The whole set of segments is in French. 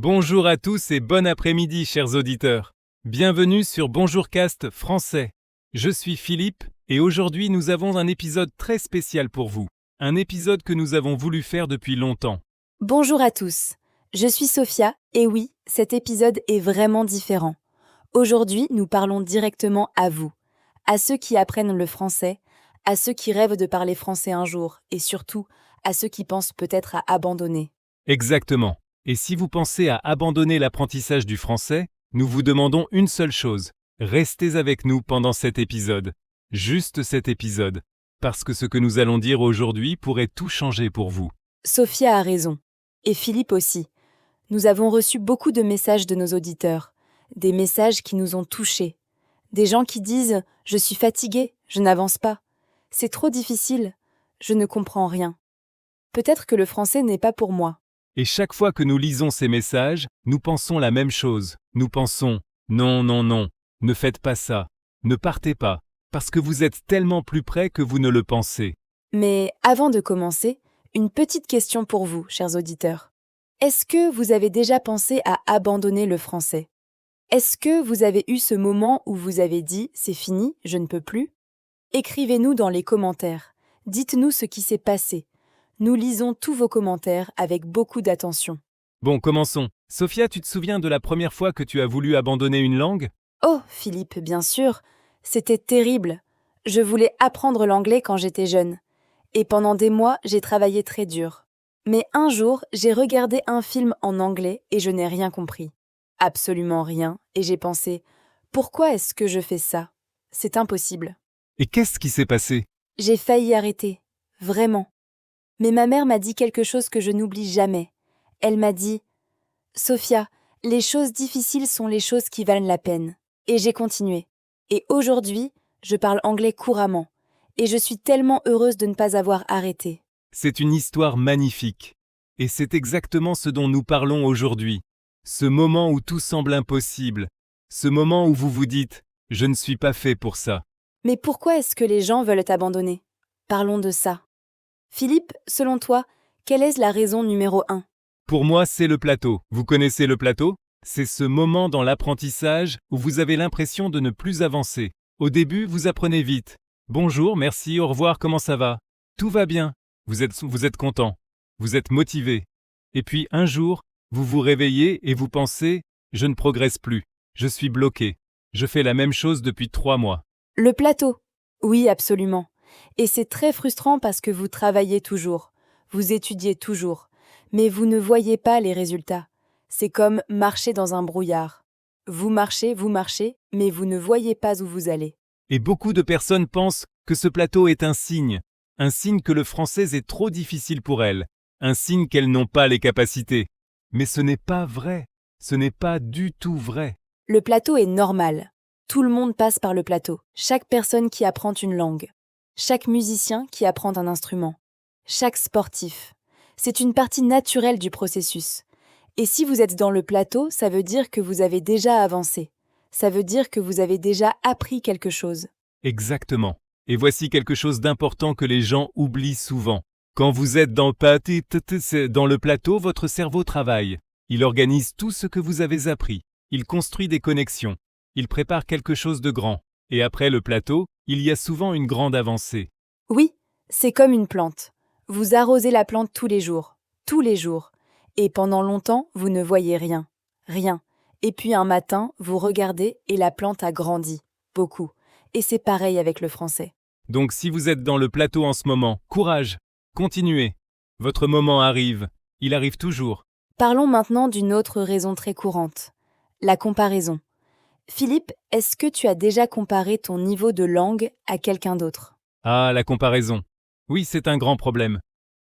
Bonjour à tous et bon après-midi, chers auditeurs. Bienvenue sur Bonjourcast français. Je suis Philippe et aujourd'hui nous avons un épisode très spécial pour vous. Un épisode que nous avons voulu faire depuis longtemps. Bonjour à tous, je suis Sophia et oui, cet épisode est vraiment différent. Aujourd'hui, nous parlons directement à vous, à ceux qui apprennent le français, à ceux qui rêvent de parler français un jour et surtout à ceux qui pensent peut-être à abandonner. Exactement. Et si vous pensez à abandonner l'apprentissage du français, nous vous demandons une seule chose. Restez avec nous pendant cet épisode. Juste cet épisode. Parce que ce que nous allons dire aujourd'hui pourrait tout changer pour vous. Sophia a raison, et Philippe aussi. Nous avons reçu beaucoup de messages de nos auditeurs, des messages qui nous ont touchés. Des gens qui disent « Je suis fatigué, je n'avance pas. C'est trop difficile, je ne comprends rien. Peut-être que le français n'est pas pour moi. » Et chaque fois que nous lisons ces messages, nous pensons la même chose. Nous pensons « Non, non, non, ne faites pas ça, ne partez pas, parce que vous êtes tellement plus près que vous ne le pensez. » Mais avant de commencer, une petite question pour vous, chers auditeurs. Est-ce que vous avez déjà pensé à abandonner le français ? Est-ce que vous avez eu ce moment où vous avez dit « c'est fini, je ne peux plus » ? Écrivez-nous dans les commentaires. Dites-nous ce qui s'est passé. Nous lisons tous vos commentaires avec beaucoup d'attention. Bon, commençons. Sophia, tu te souviens de la première fois que tu as voulu abandonner une langue ? Oh, Philippe, bien sûr. C'était terrible. Je voulais apprendre l'anglais quand j'étais jeune. Et pendant des mois, j'ai travaillé très dur. Mais un jour, j'ai regardé un film en anglais et je n'ai rien compris. Absolument rien. Et j'ai pensé, pourquoi est-ce que je fais ça ? C'est impossible. Et qu'est-ce qui s'est passé ? J'ai failli arrêter. Vraiment. Mais ma mère m'a dit quelque chose que je n'oublie jamais. Elle m'a dit « Sophia, les choses difficiles sont les choses qui valent la peine. » Et j'ai continué. Et aujourd'hui, je parle anglais couramment. Et je suis tellement heureuse de ne pas avoir arrêté. C'est une histoire magnifique. Et c'est exactement ce dont nous parlons aujourd'hui. Ce moment où tout semble impossible. Ce moment où vous vous dites « Je ne suis pas fait pour ça ». Mais pourquoi est-ce que les gens veulent abandonner ? Parlons de ça. Philippe, selon toi, quelle est la raison numéro 1 ? Pour moi, c'est le plateau. Vous connaissez le plateau ? C'est ce moment dans l'apprentissage où vous avez l'impression de ne plus avancer. Au début, vous apprenez vite. Bonjour, merci, au revoir, comment ça va ? Tout va bien. Vous êtes content. Vous êtes motivé. Et puis un jour, vous vous réveillez et vous pensez « Je ne progresse plus. Je suis bloqué. Je fais la même chose depuis 3 mois. » Le plateau. Oui, absolument. Et c'est très frustrant parce que vous travaillez toujours, vous étudiez toujours, mais vous ne voyez pas les résultats. C'est comme marcher dans un brouillard. Vous marchez, mais vous ne voyez pas où vous allez. Et beaucoup de personnes pensent que ce plateau est un signe que le français est trop difficile pour elles, un signe qu'elles n'ont pas les capacités. Mais ce n'est pas vrai, ce n'est pas du tout vrai. Le plateau est normal. Tout le monde passe par le plateau. Chaque personne qui apprend une langue. Chaque musicien qui apprend un instrument. Chaque sportif. C'est une partie naturelle du processus. Et si vous êtes dans le plateau, ça veut dire que vous avez déjà avancé. Ça veut dire que vous avez déjà appris quelque chose. Exactement. Et voici quelque chose d'important que les gens oublient souvent. Quand vous êtes dans le plateau, votre cerveau travaille. Il organise tout ce que vous avez appris. Il construit des connexions. Il prépare quelque chose de grand. Et après le plateau, il y a souvent une grande avancée. Oui, c'est comme une plante. Vous arrosez la plante tous les jours. Et pendant longtemps, vous ne voyez rien. Rien. Et puis un matin, vous regardez et la plante a grandi. Beaucoup. Et c'est pareil avec le français. Donc si vous êtes dans le plateau en ce moment, courage, continuez. Votre moment arrive. Il arrive toujours. Parlons maintenant d'une autre raison très courante. La comparaison. Philippe, est-ce que tu as déjà comparé ton niveau de langue à quelqu'un d'autre ? Ah, la comparaison. Oui, c'est un grand problème.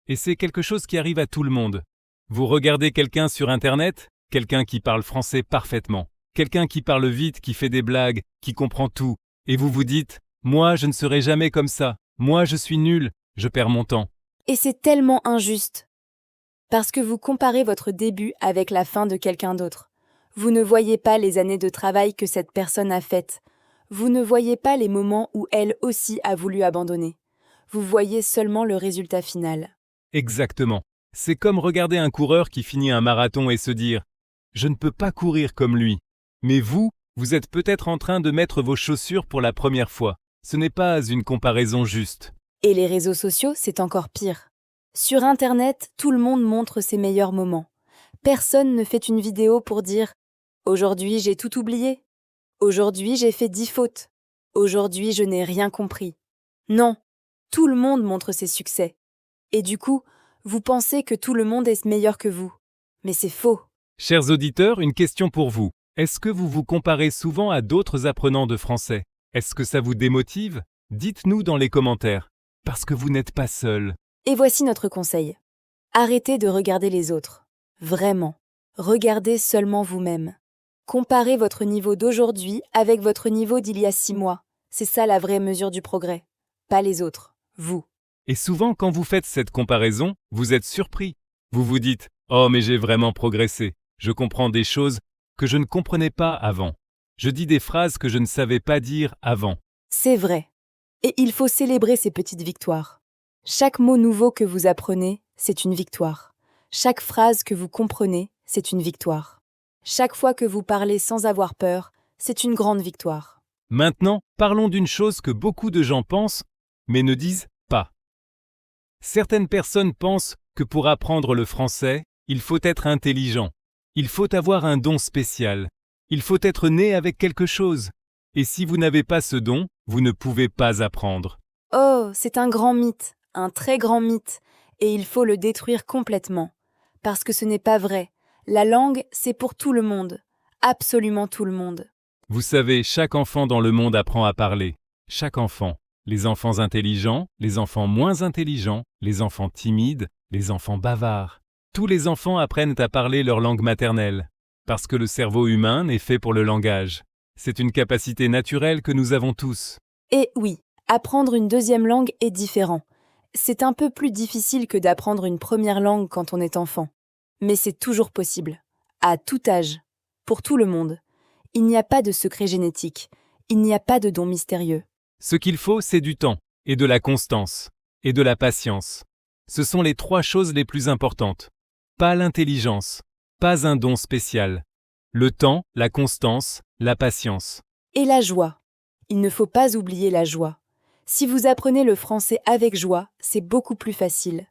Et c'est quelque chose qui arrive à tout le monde. Vous regardez quelqu'un sur Internet, quelqu'un qui parle français parfaitement, quelqu'un qui parle vite, qui fait des blagues, qui comprend tout, et vous vous dites « Moi, je ne serai jamais comme ça. Moi, je suis nul. Je perds mon temps. » Et c'est tellement injuste. Parce que vous comparez votre début avec la fin de quelqu'un d'autre. Vous ne voyez pas les années de travail que cette personne a faites. Vous ne voyez pas les moments où elle aussi a voulu abandonner. Vous voyez seulement le résultat final. Exactement. C'est comme regarder un coureur qui finit un marathon et se dire Je ne peux pas courir comme lui. Mais vous, vous êtes peut-être en train de mettre vos chaussures pour la première fois. Ce n'est pas une comparaison juste. Et les réseaux sociaux, c'est encore pire. Sur Internet, tout le monde montre ses meilleurs moments. Personne ne fait une vidéo pour dire « Aujourd'hui, j'ai tout oublié. Aujourd'hui, j'ai fait 10 fautes. Aujourd'hui, je n'ai rien compris. » Non, tout le monde montre ses succès. Et du coup, vous pensez que tout le monde est meilleur que vous. Mais c'est faux. Chers auditeurs, une question pour vous. Est-ce que vous vous comparez souvent à d'autres apprenants de français? Est-ce que ça vous démotive? Dites-nous dans les commentaires. Parce que vous n'êtes pas seul. Et voici notre conseil. Arrêtez de regarder les autres. Vraiment. Regardez seulement vous-même. Comparez votre niveau d'aujourd'hui avec votre niveau d'il y a 6 mois. C'est ça la vraie mesure du progrès. Pas les autres, vous. Et souvent, quand vous faites cette comparaison, vous êtes surpris. Vous vous dites « Oh, mais j'ai vraiment progressé. Je comprends des choses que je ne comprenais pas avant. Je dis des phrases que je ne savais pas dire avant. » C'est vrai. Et il faut célébrer ces petites victoires. Chaque mot nouveau que vous apprenez, c'est une victoire. Chaque phrase que vous comprenez, c'est une victoire. Chaque fois que vous parlez sans avoir peur, c'est une grande victoire. Maintenant, parlons d'une chose que beaucoup de gens pensent, mais ne disent pas. Certaines personnes pensent que pour apprendre le français, il faut être intelligent. Il faut avoir un don spécial. Il faut être né avec quelque chose. Et si vous n'avez pas ce don, vous ne pouvez pas apprendre. Oh, c'est un grand mythe, un très grand mythe, et il faut le détruire complètement. Parce que ce n'est pas vrai. La langue, c'est pour tout le monde. Absolument tout le monde. Vous savez, chaque enfant dans le monde apprend à parler. Chaque enfant. Les enfants intelligents, les enfants moins intelligents, les enfants timides, les enfants bavards. Tous les enfants apprennent à parler leur langue maternelle. Parce que le cerveau humain est fait pour le langage. C'est une capacité naturelle que nous avons tous. Et oui, apprendre une deuxième langue est différent. C'est un peu plus difficile que d'apprendre une première langue quand on est enfant. Mais c'est toujours possible. À tout âge. Pour tout le monde. Il n'y a pas de secret génétique. Il n'y a pas de don mystérieux. Ce qu'il faut, c'est du temps, et de la constance, et de la patience. Ce sont les 3 choses les plus importantes. Pas l'intelligence, pas un don spécial. Le temps, la constance, la patience. Et la joie. Il ne faut pas oublier la joie. Si vous apprenez le français avec joie, c'est beaucoup plus facile.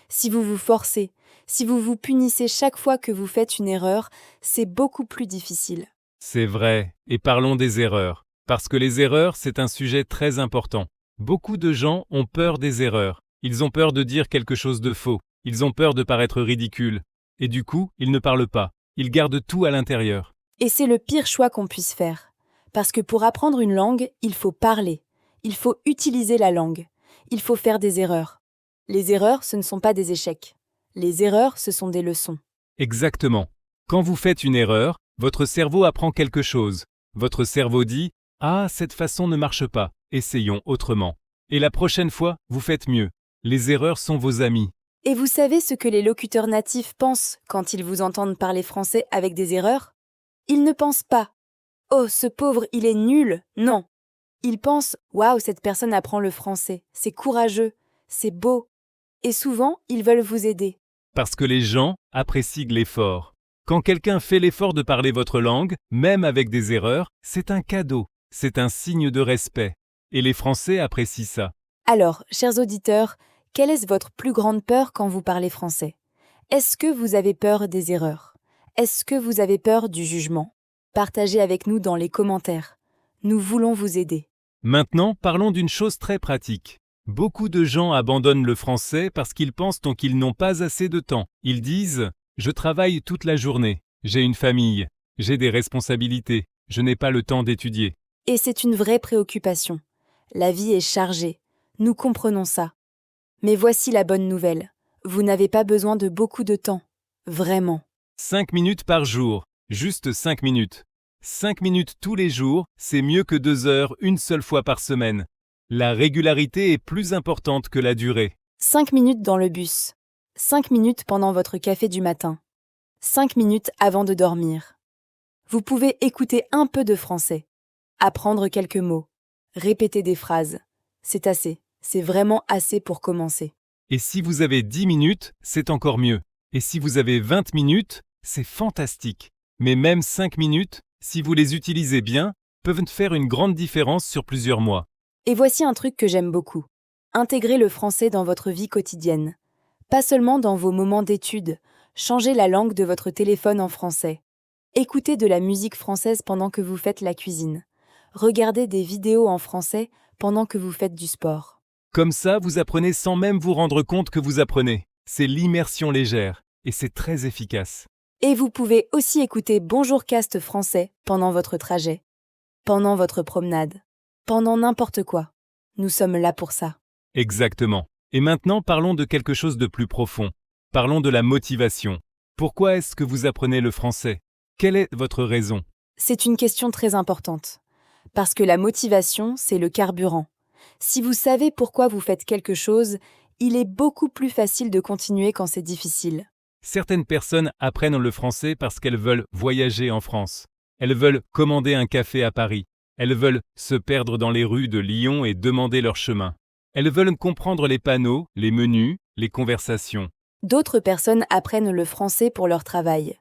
Si vous vous forcez, si vous vous punissez chaque fois que vous faites une erreur, c'est beaucoup plus difficile. C'est vrai, et parlons des erreurs. Parce que les erreurs, c'est un sujet très important. Beaucoup de gens ont peur des erreurs. Ils ont peur de dire quelque chose de faux. Ils ont peur de paraître ridicules. Et du coup, ils ne parlent pas. Ils gardent tout à l'intérieur. Et c'est le pire choix qu'on puisse faire. Parce que pour apprendre une langue, il faut parler. Il faut utiliser la langue. Il faut faire des erreurs. Les erreurs, ce ne sont pas des échecs. Les erreurs, ce sont des leçons. Exactement. Quand vous faites une erreur, votre cerveau apprend quelque chose. Votre cerveau dit « Ah, cette façon ne marche pas. Essayons autrement. » Et la prochaine fois, vous faites mieux. Les erreurs sont vos amis. Et vous savez ce que les locuteurs natifs pensent quand ils vous entendent parler français avec des erreurs? Ils ne pensent pas « Oh, ce pauvre, il est nul !» Non. Ils pensent « Waouh, cette personne apprend le français. C'est courageux. C'est beau. » Et souvent, ils veulent vous aider. Parce que les gens apprécient l'effort. Quand quelqu'un fait l'effort de parler votre langue, même avec des erreurs, c'est un cadeau. C'est un signe de respect. Et les Français apprécient ça. Alors, chers auditeurs, quelle est votre plus grande peur quand vous parlez français? Est-ce que vous avez peur des erreurs? Est-ce que vous avez peur du jugement? Partagez avec nous dans les commentaires. Nous voulons vous aider. Maintenant, parlons d'une chose très pratique. Beaucoup de gens abandonnent le français parce qu'ils pensent donc qu'ils n'ont pas assez de temps. Ils disent « Je travaille toute la journée, j'ai une famille, j'ai des responsabilités, je n'ai pas le temps d'étudier. » Et c'est une vraie préoccupation. La vie est chargée. Nous comprenons ça. Mais voici la bonne nouvelle. Vous n'avez pas besoin de beaucoup de temps. Vraiment. 5 minutes par jour, juste 5 minutes. 5 minutes tous les jours, c'est mieux que 2 heures une seule fois par semaine. La régularité est plus importante que la durée. 5 minutes dans le bus. 5 minutes pendant votre café du matin. 5 minutes avant de dormir. Vous pouvez écouter un peu de français. Apprendre quelques mots. Répéter des phrases. C'est assez. C'est vraiment assez pour commencer. Et si vous avez 10 minutes, c'est encore mieux. Et si vous avez 20 minutes, c'est fantastique. Mais même 5 minutes, si vous les utilisez bien, peuvent faire une grande différence sur plusieurs mois. Et voici un truc que j'aime beaucoup. Intégrez le français dans votre vie quotidienne. Pas seulement dans vos moments d'études. Changez la langue de votre téléphone en français. Écoutez de la musique française pendant que vous faites la cuisine. Regardez des vidéos en français pendant que vous faites du sport. Comme ça, vous apprenez sans même vous rendre compte que vous apprenez. C'est l'immersion légère, et c'est très efficace. Et vous pouvez aussi écouter Bonjour Cast français pendant votre trajet, pendant votre promenade, pendant n'importe quoi. Nous sommes là pour ça. Exactement. Et maintenant, parlons de quelque chose de plus profond. Parlons de la motivation. Pourquoi est-ce que vous apprenez le français? Quelle est votre raison? C'est une question très importante. Parce que la motivation, c'est le carburant. Si vous savez pourquoi vous faites quelque chose, il est beaucoup plus facile de continuer quand c'est difficile. Certaines personnes apprennent le français parce qu'elles veulent voyager en France. Elles veulent commander un café à Paris. Elles veulent se perdre dans les rues de Lyon et demander leur chemin. Elles veulent comprendre les panneaux, les menus, les conversations. D'autres personnes apprennent le français pour leur travail.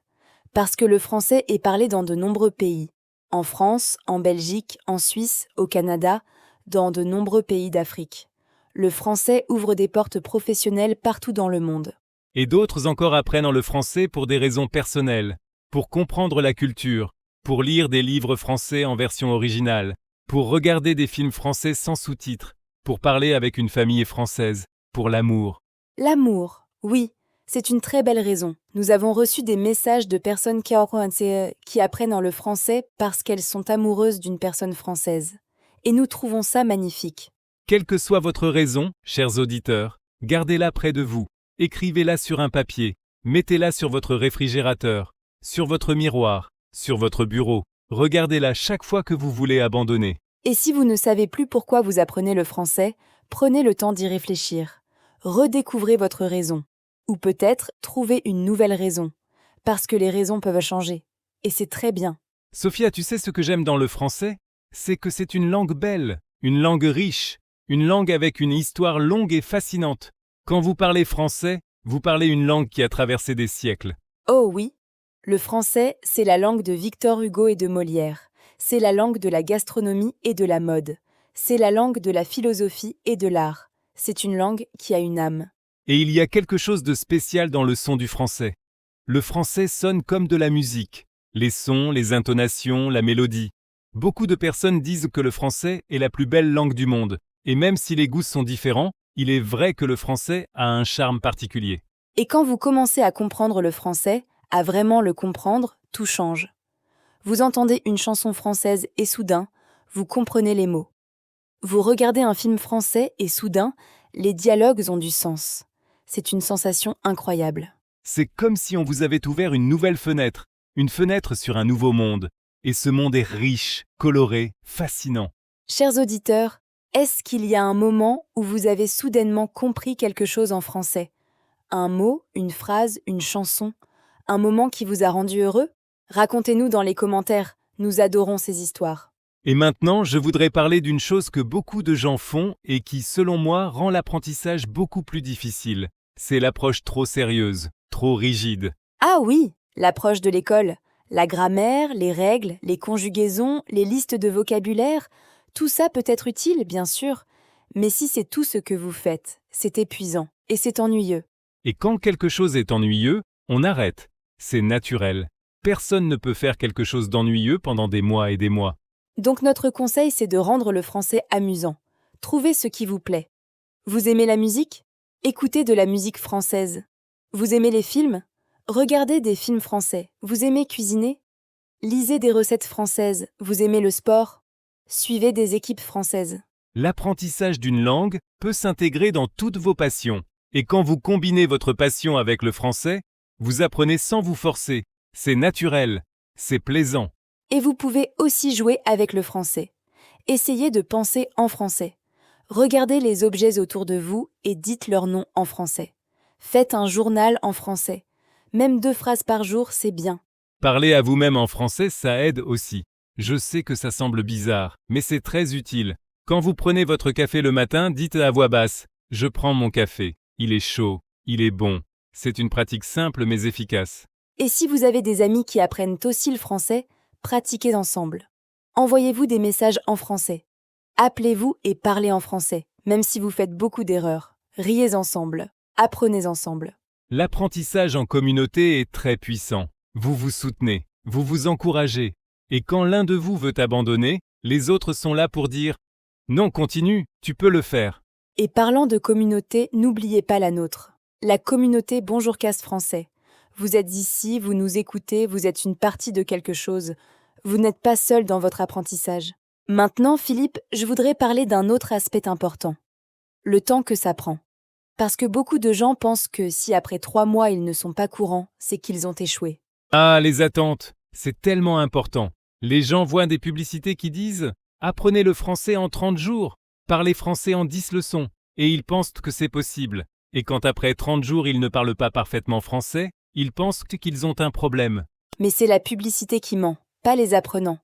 Parce que le français est parlé dans de nombreux pays. En France, en Belgique, en Suisse, au Canada, dans de nombreux pays d'Afrique. Le français ouvre des portes professionnelles partout dans le monde. Et d'autres encore apprennent le français pour des raisons personnelles, pour comprendre la culture, pour lire des livres français en version originale, pour regarder des films français sans sous-titres, pour parler avec une famille française, pour l'amour. L'amour, oui, c'est une très belle raison. Nous avons reçu des messages de personnes qui apprennent le français parce qu'elles sont amoureuses d'une personne française. Et nous trouvons ça magnifique. Quelle que soit votre raison, chers auditeurs, gardez-la près de vous, écrivez-la sur un papier, mettez-la sur votre réfrigérateur, sur votre miroir, sur votre bureau, regardez-la chaque fois que vous voulez abandonner. Et si vous ne savez plus pourquoi vous apprenez le français, prenez le temps d'y réfléchir. Redécouvrez votre raison. Ou peut-être trouvez une nouvelle raison. Parce que les raisons peuvent changer. Et c'est très bien. Sophia, tu sais ce que j'aime dans le français? C'est que c'est une langue belle, une langue riche, une langue avec une histoire longue et fascinante. Quand vous parlez français, vous parlez une langue qui a traversé des siècles. Oh oui, le français, c'est la langue de Victor Hugo et de Molière. C'est la langue de la gastronomie et de la mode. C'est la langue de la philosophie et de l'art. C'est une langue qui a une âme. Et il y a quelque chose de spécial dans le son du français. Le français sonne comme de la musique. Les sons, les intonations, la mélodie. Beaucoup de personnes disent que le français est la plus belle langue du monde. Et même si les goûts sont différents, il est vrai que le français a un charme particulier. Et quand vous commencez à comprendre le français, à vraiment le comprendre, tout change. Vous entendez une chanson française et soudain, vous comprenez les mots. Vous regardez un film français et soudain, les dialogues ont du sens. C'est une sensation incroyable. C'est comme si on vous avait ouvert une nouvelle fenêtre, une fenêtre sur un nouveau monde. Et ce monde est riche, coloré, fascinant. Chers auditeurs, est-ce qu'il y a un moment où vous avez soudainement compris quelque chose en français? Un mot, une phrase, une chanson? Un moment qui vous a rendu heureux? Racontez-nous dans les commentaires, nous adorons ces histoires. Et maintenant, je voudrais parler d'une chose que beaucoup de gens font et qui, selon moi, rend l'apprentissage beaucoup plus difficile. C'est l'approche trop sérieuse, trop rigide. Ah oui, l'approche de l'école. La grammaire, les règles, les conjugaisons, les listes de vocabulaire, tout ça peut être utile, bien sûr. Mais si c'est tout ce que vous faites, c'est épuisant et c'est ennuyeux. Et quand quelque chose est ennuyeux, on arrête. C'est naturel. Personne ne peut faire quelque chose d'ennuyeux pendant des mois et des mois. Donc notre conseil, c'est de rendre le français amusant. Trouvez ce qui vous plaît. Vous aimez la musique? Écoutez de la musique française. Vous aimez les films? Regardez des films français. Vous aimez cuisiner? Lisez des recettes françaises. Vous aimez le sport? Suivez des équipes françaises. L'apprentissage d'une langue peut s'intégrer dans toutes vos passions. Et quand vous combinez votre passion avec le français, vous apprenez sans vous forcer. C'est naturel. C'est plaisant. Et vous pouvez aussi jouer avec le français. Essayez de penser en français. Regardez les objets autour de vous et dites leur nom en français. Faites un journal en français. Même 2 phrases par jour, c'est bien. Parler à vous-même en français, ça aide aussi. Je sais que ça semble bizarre, mais c'est très utile. Quand vous prenez votre café le matin, dites à voix basse « Je prends mon café. Il est chaud. Il est bon. » C'est une pratique simple mais efficace. Et si vous avez des amis qui apprennent aussi le français, pratiquez ensemble. Envoyez-vous des messages en français. Appelez-vous et parlez en français, même si vous faites beaucoup d'erreurs. Riez ensemble. Apprenez ensemble. L'apprentissage en communauté est très puissant. Vous vous soutenez, vous vous encouragez. Et quand l'un de vous veut abandonner, les autres sont là pour dire « Non, continue, tu peux le faire ». Et parlant de communauté, n'oubliez pas la nôtre. La communauté Bonjour Cast Français. Vous êtes ici, vous nous écoutez, vous êtes une partie de quelque chose. Vous n'êtes pas seul dans votre apprentissage. Maintenant, Philippe, je voudrais parler d'un autre aspect important. Le temps que ça prend. Parce que beaucoup de gens pensent que si après 3 mois ils ne sont pas courants, c'est qu'ils ont échoué. Ah, les attentes, c'est tellement important. Les gens voient des publicités qui disent « Apprenez le français en 30 jours, parlez français en 10 leçons » et ils pensent que c'est possible. Et quand après 30 jours ils ne parlent pas parfaitement français, ils pensent qu'ils ont un problème. Mais c'est la publicité qui ment, pas les apprenants.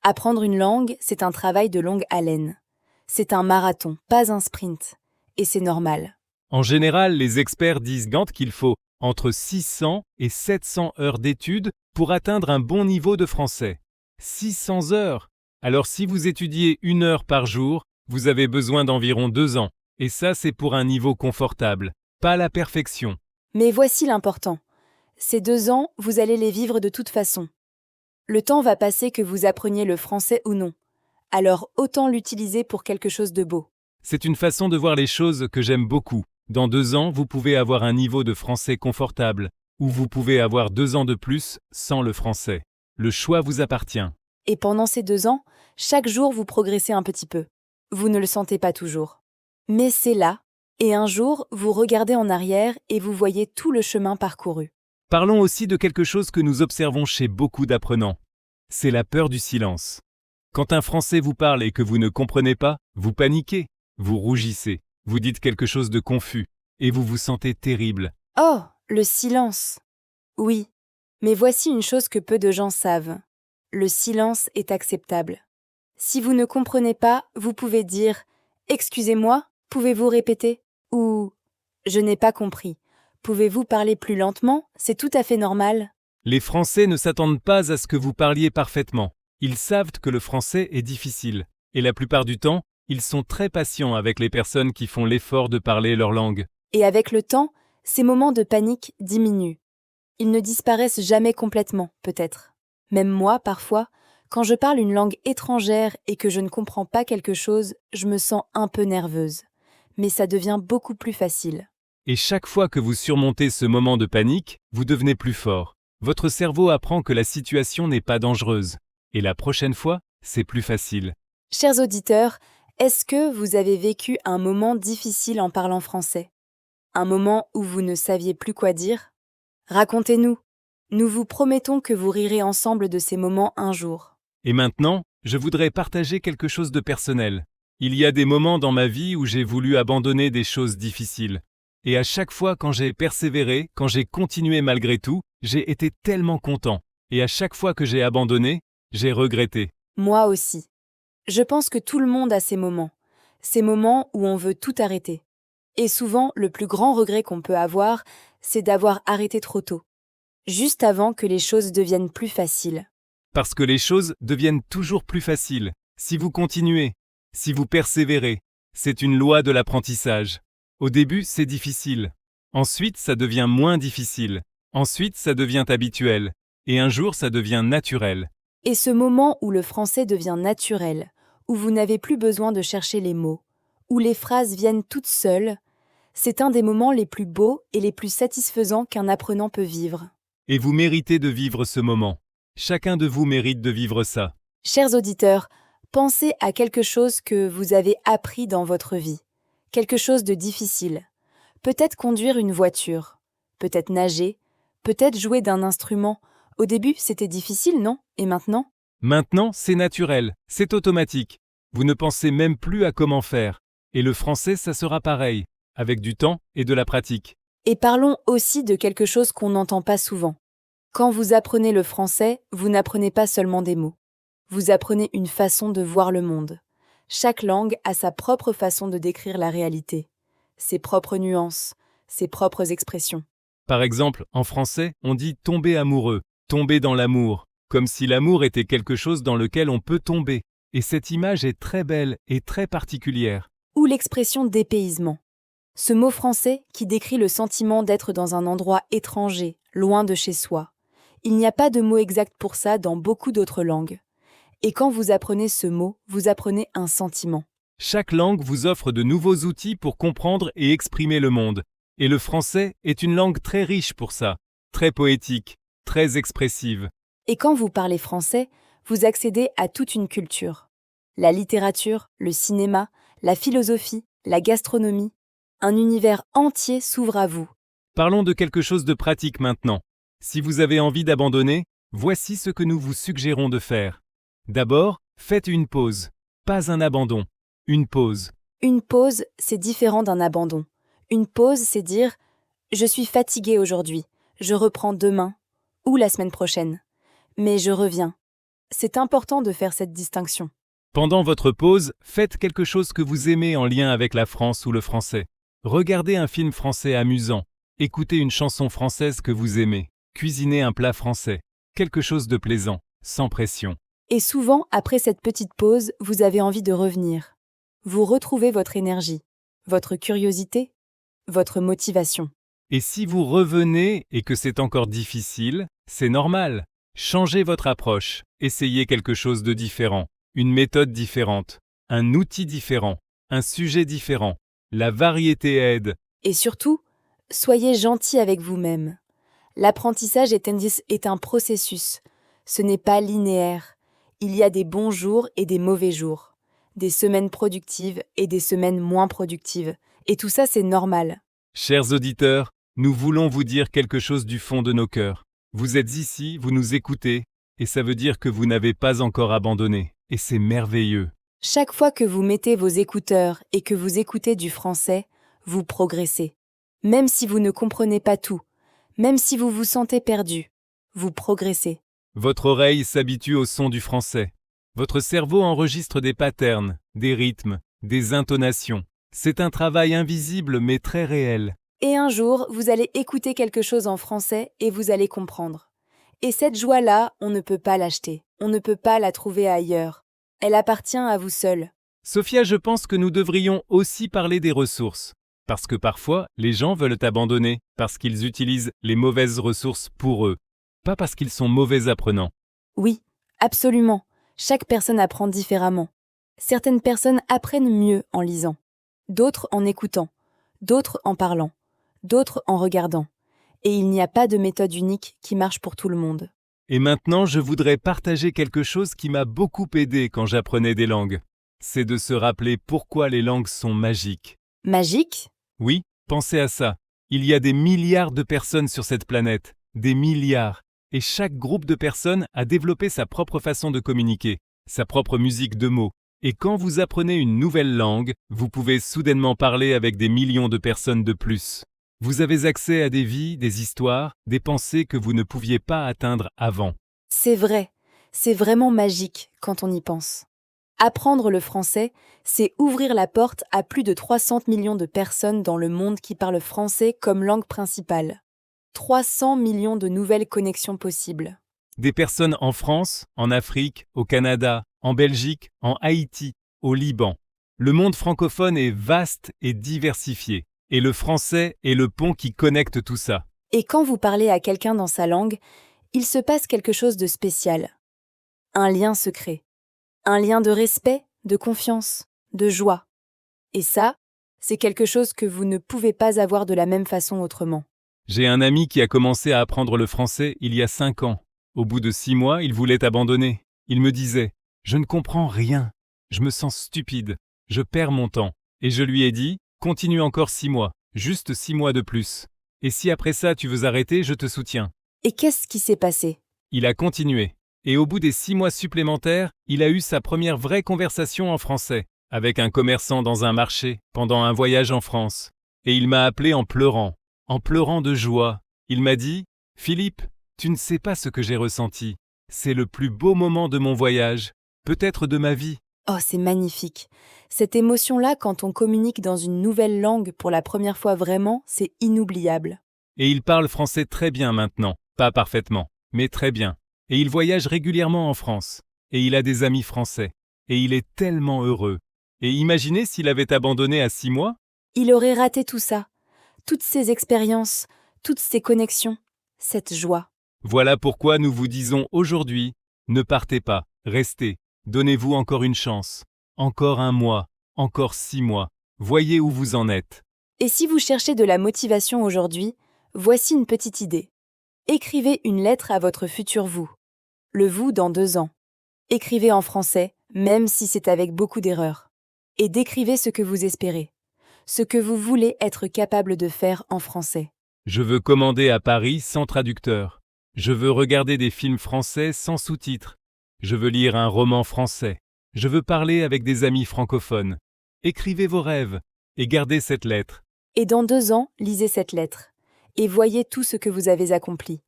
Apprendre une langue, c'est un travail de longue haleine. C'est un marathon, pas un sprint. Et c'est normal. En général, les experts disent qu'il faut entre 600 et 700 heures d'études pour atteindre un bon niveau de français. 600 heures! Alors si vous étudiez 1 heure par jour, vous avez besoin d'environ 2 ans. Et ça, c'est pour un niveau confortable, pas la perfection. Mais voici l'important. Ces 2 ans, vous allez les vivre de toute façon. Le temps va passer que vous appreniez le français ou non. Alors autant l'utiliser pour quelque chose de beau. C'est une façon de voir les choses que j'aime beaucoup. Dans 2 ans, vous pouvez avoir un niveau de français confortable, ou vous pouvez avoir 2 ans de plus sans le français. Le choix vous appartient. Et pendant ces 2 ans, chaque jour vous progressez un petit peu. Vous ne le sentez pas toujours. Mais c'est là, et un jour, vous regardez en arrière et vous voyez tout le chemin parcouru. Parlons aussi de quelque chose que nous observons chez beaucoup d'apprenants. C'est la peur du silence. Quand un Français vous parle et que vous ne comprenez pas, vous paniquez, vous rougissez, vous dites quelque chose de confus, et vous vous sentez terrible. Oh, le silence. Oui, mais voici une chose que peu de gens savent. Le silence est acceptable. Si vous ne comprenez pas, vous pouvez dire « Excusez-moi, pouvez-vous répéter ?» ou « Je n'ai pas compris. Pouvez-vous parler plus lentement? C'est tout à fait normal. » Les Français ne s'attendent pas à ce que vous parliez parfaitement. Ils savent que le français est difficile. Et la plupart du temps, ils sont très patients avec les personnes qui font l'effort de parler leur langue. Et avec le temps, ces moments de panique diminuent. Ils ne disparaissent jamais complètement, peut-être. Même moi, parfois, quand je parle une langue étrangère et que je ne comprends pas quelque chose, je me sens un peu nerveuse. Mais ça devient beaucoup plus facile. Et chaque fois que vous surmontez ce moment de panique, vous devenez plus fort. Votre cerveau apprend que la situation n'est pas dangereuse. Et la prochaine fois, c'est plus facile. Chers auditeurs, est-ce que vous avez vécu un moment difficile en parlant français? Un moment où vous ne saviez plus quoi dire? Racontez-nous. Nous vous promettons que vous rirez ensemble de ces moments un jour. Et maintenant, je voudrais partager quelque chose de personnel. Il y a des moments dans ma vie où j'ai voulu abandonner des choses difficiles. Et à chaque fois quand j'ai persévéré, quand j'ai continué malgré tout, j'ai été tellement content. Et à chaque fois que j'ai abandonné, j'ai regretté. Moi aussi. Je pense que tout le monde a ces moments où on veut tout arrêter. Et souvent, le plus grand regret qu'on peut avoir, c'est d'avoir arrêté trop tôt, juste avant que les choses deviennent plus faciles. Parce que les choses deviennent toujours plus faciles. Si vous continuez, si vous persévérez, c'est une loi de l'apprentissage. Au début, c'est difficile. Ensuite, ça devient moins difficile. Ensuite, ça devient habituel. Et un jour, ça devient naturel. Et ce moment où le français devient naturel, où vous n'avez plus besoin de chercher les mots, où les phrases viennent toutes seules, c'est un des moments les plus beaux et les plus satisfaisants qu'un apprenant peut vivre. Et vous méritez de vivre ce moment. Chacun de vous mérite de vivre ça. Chers auditeurs, pensez à quelque chose que vous avez appris dans votre vie, quelque chose de difficile. Peut-être conduire une voiture, peut-être nager, peut-être jouer d'un instrument. Au début, c'était difficile, non? Et maintenant? Maintenant, c'est naturel, c'est automatique. Vous ne pensez même plus à comment faire. Et le français, ça sera pareil, avec du temps et de la pratique. Et parlons aussi de quelque chose qu'on n'entend pas souvent. Quand vous apprenez le français, vous n'apprenez pas seulement des mots. Vous apprenez une façon de voir le monde. Chaque langue a sa propre façon de décrire la réalité, ses propres nuances, ses propres expressions. Par exemple, en français, on dit tomber amoureux, tomber dans l'amour, comme si l'amour était quelque chose dans lequel on peut tomber. Et cette image est très belle et très particulière. Ou l'expression dépaysement. Ce mot français qui décrit le sentiment d'être dans un endroit étranger, loin de chez soi. Il n'y a pas de mot exact pour ça dans beaucoup d'autres langues. Et quand vous apprenez ce mot, vous apprenez un sentiment. Chaque langue vous offre de nouveaux outils pour comprendre et exprimer le monde. Et le français est une langue très riche pour ça, très poétique, très expressive. Et quand vous parlez français, vous accédez à toute une culture. La littérature, le cinéma, la philosophie, la gastronomie. Un univers entier s'ouvre à vous. Parlons de quelque chose de pratique maintenant. Si vous avez envie d'abandonner, voici ce que nous vous suggérons de faire. D'abord, faites une pause. Pas un abandon. Une pause. Une pause, c'est différent d'un abandon. Une pause, c'est dire « Je suis fatigué aujourd'hui, je reprends demain ou la semaine prochaine. Mais je reviens ». C'est important de faire cette distinction. Pendant votre pause, faites quelque chose que vous aimez en lien avec la France ou le français. Regardez un film français amusant. Écoutez une chanson française que vous aimez. Cuisinez un plat français. Quelque chose de plaisant, sans pression. Et souvent, après cette petite pause, vous avez envie de revenir. Vous retrouvez votre énergie, votre curiosité, votre motivation. Et si vous revenez et que c'est encore difficile, c'est normal. Changez votre approche. Essayez quelque chose de différent. Une méthode différente. Un outil différent. Un sujet différent. La variété aide. Et surtout, soyez gentil avec vous-même. L'apprentissage est un processus. Ce n'est pas linéaire. Il y a des bons jours et des mauvais jours. Des semaines productives et des semaines moins productives. Et tout ça, c'est normal. Chers auditeurs, nous voulons vous dire quelque chose du fond de nos cœurs. Vous êtes ici, vous nous écoutez, et ça veut dire que vous n'avez pas encore abandonné. Et c'est merveilleux. Chaque fois que vous mettez vos écouteurs et que vous écoutez du français, vous progressez. Même si vous ne comprenez pas tout, même si vous vous sentez perdu, vous progressez. Votre oreille s'habitue au son du français. Votre cerveau enregistre des patterns, des rythmes, des intonations. C'est un travail invisible mais très réel. Et un jour, vous allez écouter quelque chose en français et vous allez comprendre. Et cette joie-là, on ne peut pas l'acheter. On ne peut pas la trouver ailleurs. Elle appartient à vous seul. Sophia, je pense que nous devrions aussi parler des ressources. Parce que parfois, les gens veulent abandonner parce qu'ils utilisent les mauvaises ressources pour eux, pas parce qu'ils sont mauvais apprenants. Oui, absolument. Chaque personne apprend différemment. Certaines personnes apprennent mieux en lisant, d'autres en écoutant, d'autres en parlant, d'autres en regardant. Et il n'y a pas de méthode unique qui marche pour tout le monde. Et maintenant, je voudrais partager quelque chose qui m'a beaucoup aidé quand j'apprenais des langues. C'est de se rappeler pourquoi les langues sont magiques. Magique ? Oui, pensez à ça. Il y a des milliards de personnes sur cette planète. Des milliards. Et chaque groupe de personnes a développé sa propre façon de communiquer, sa propre musique de mots. Et quand vous apprenez une nouvelle langue, vous pouvez soudainement parler avec des millions de personnes de plus. Vous avez accès à des vies, des histoires, des pensées que vous ne pouviez pas atteindre avant. C'est vrai. C'est vraiment magique quand on y pense. Apprendre le français, c'est ouvrir la porte à plus de 300 millions de personnes dans le monde qui parlent français comme langue principale. 300 millions de nouvelles connexions possibles. Des personnes en France, en Afrique, au Canada, en Belgique, en Haïti, au Liban. Le monde francophone est vaste et diversifié. Et le français est le pont qui connecte tout ça. Et quand vous parlez à quelqu'un dans sa langue, il se passe quelque chose de spécial. Un lien se crée. Un lien de respect, de confiance, de joie. Et ça, c'est quelque chose que vous ne pouvez pas avoir de la même façon autrement. J'ai un ami qui a commencé à apprendre le français il y a 5 ans. Au bout de 6 mois, il voulait abandonner. Il me disait « Je ne comprends rien. Je me sens stupide. Je perds mon temps. » Et je lui ai dit « Continue encore 6 mois. Juste 6 mois de plus. Et si après ça tu veux arrêter, je te soutiens. » Et qu'est-ce qui s'est passé ? Il a continué. Et au bout des 6 mois supplémentaires, il a eu sa première vraie conversation en français, avec un commerçant dans un marché, pendant un voyage en France. Et il m'a appelé en pleurant de joie. Il m'a dit « Philippe, tu ne sais pas ce que j'ai ressenti. C'est le plus beau moment de mon voyage, peut-être de ma vie. » Oh, c'est magnifique. Cette émotion-là, quand on communique dans une nouvelle langue pour la première fois vraiment, c'est inoubliable. Et il parle français très bien maintenant, pas parfaitement, mais très bien. Et il voyage régulièrement en France. Et il a des amis français. Et il est tellement heureux. Et imaginez s'il avait abandonné à 6 mois? Il aurait raté tout ça, toutes ces expériences, toutes ces connexions, cette joie. Voilà pourquoi nous vous disons aujourd'hui, ne partez pas, restez, donnez-vous encore une chance, encore 1 mois, encore 6 mois, voyez où vous en êtes. Et si vous cherchez de la motivation aujourd'hui, voici une petite idée. Écrivez une lettre à votre futur vous. Le vous dans 2 ans. Écrivez en français, même si c'est avec beaucoup d'erreurs. Et décrivez ce que vous espérez, ce que vous voulez être capable de faire en français. Je veux commander à Paris sans traducteur. Je veux regarder des films français sans sous-titres. Je veux lire un roman français. Je veux parler avec des amis francophones. Écrivez vos rêves et gardez cette lettre. Et dans 2 ans, lisez cette lettre. Et voyez tout ce que vous avez accompli.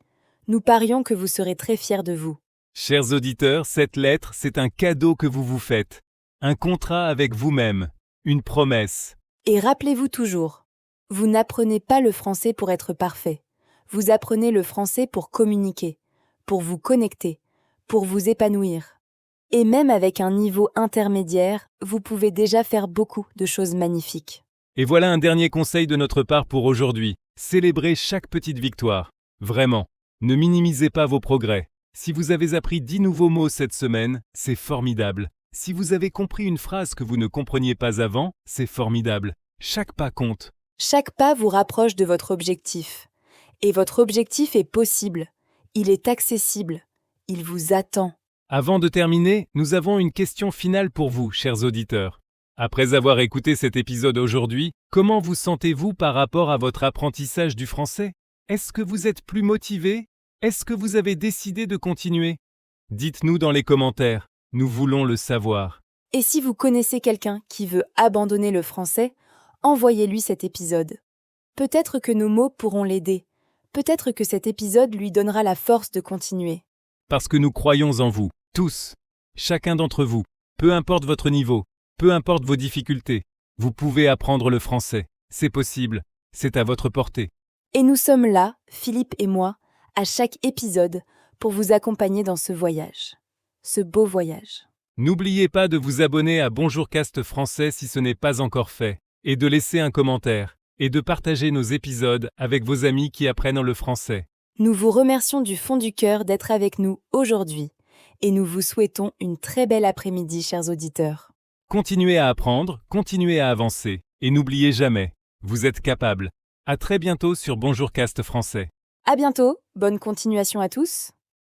Nous parions que vous serez très fiers de vous. Chers auditeurs, cette lettre, c'est un cadeau que vous vous faites. Un contrat avec vous-même. Une promesse. Et rappelez-vous toujours, vous n'apprenez pas le français pour être parfait. Vous apprenez le français pour communiquer, pour vous connecter, pour vous épanouir. Et même avec un niveau intermédiaire, vous pouvez déjà faire beaucoup de choses magnifiques. Et voilà un dernier conseil de notre part pour aujourd'hui. Célébrez chaque petite victoire. Vraiment. Ne minimisez pas vos progrès. Si vous avez appris 10 nouveaux mots cette semaine, c'est formidable. Si vous avez compris une phrase que vous ne compreniez pas avant, c'est formidable. Chaque pas compte. Chaque pas vous rapproche de votre objectif. Et votre objectif est possible. Il est accessible. Il vous attend. Avant de terminer, nous avons une question finale pour vous, chers auditeurs. Après avoir écouté cet épisode aujourd'hui, comment vous sentez-vous par rapport à votre apprentissage du français? Est-ce que vous êtes plus motivé? Est-ce que vous avez décidé de continuer? Dites-nous dans les commentaires, nous voulons le savoir. Et si vous connaissez quelqu'un qui veut abandonner le français, envoyez-lui cet épisode. Peut-être que nos mots pourront l'aider. Peut-être que cet épisode lui donnera la force de continuer. Parce que nous croyons en vous, tous, chacun d'entre vous, peu importe votre niveau, peu importe vos difficultés, vous pouvez apprendre le français. C'est possible, c'est à votre portée. Et nous sommes là, Philippe et moi, à chaque épisode, pour vous accompagner dans ce voyage. Ce beau voyage. N'oubliez pas de vous abonner à Bonjour Cast Français si ce n'est pas encore fait, et de laisser un commentaire, et de partager nos épisodes avec vos amis qui apprennent le français. Nous vous remercions du fond du cœur d'être avec nous aujourd'hui, et nous vous souhaitons une très belle après-midi, chers auditeurs. Continuez à apprendre, continuez à avancer, et n'oubliez jamais, vous êtes capables. À très bientôt sur Bonjour Cast Français. À bientôt, bonne continuation à tous.